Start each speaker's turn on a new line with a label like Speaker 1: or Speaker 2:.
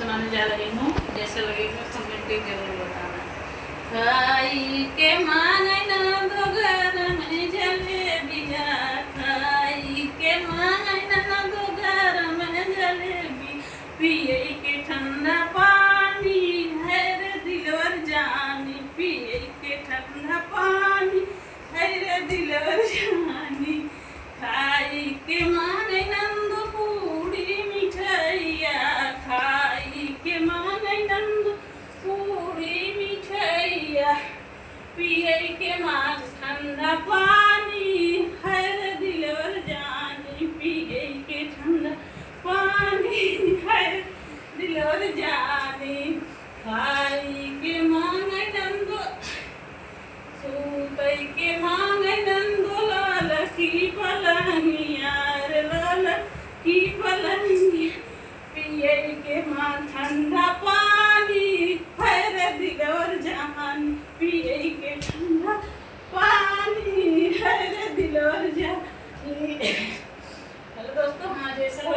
Speaker 1: बनाने जा रही हूँ। जैसे लगेगा कमेंट जरूर बताना। खाई के मांगे नंदो घर में जलेबिया, खाई के मांगे नंदो घर में जलेबी, पिए के ठंडा पानी है रे दिलवर जानी, पिए के ठंडा पानी है रे दिलवर जानी। खाई के मांगे नंदो पूरी मिठाइया, खाई के मांगे नंदो पूरी मिठाइया, पिए के मांग ठंडा पानी है रे दिलवर जानी, पिए के ठंडा पानी है रे दिलवर जानी। खाई के मांगे नंदो सूतई के मांगे नंदो लाल की पलंगिया रे लाल की पलंगिया, पिए के मांग ठंडा पानी है रे दिलवर जानी, पिए के ठंडा पानी है रे दिलवर जानी। हेलो दोस्तों, हाँ जैसा हो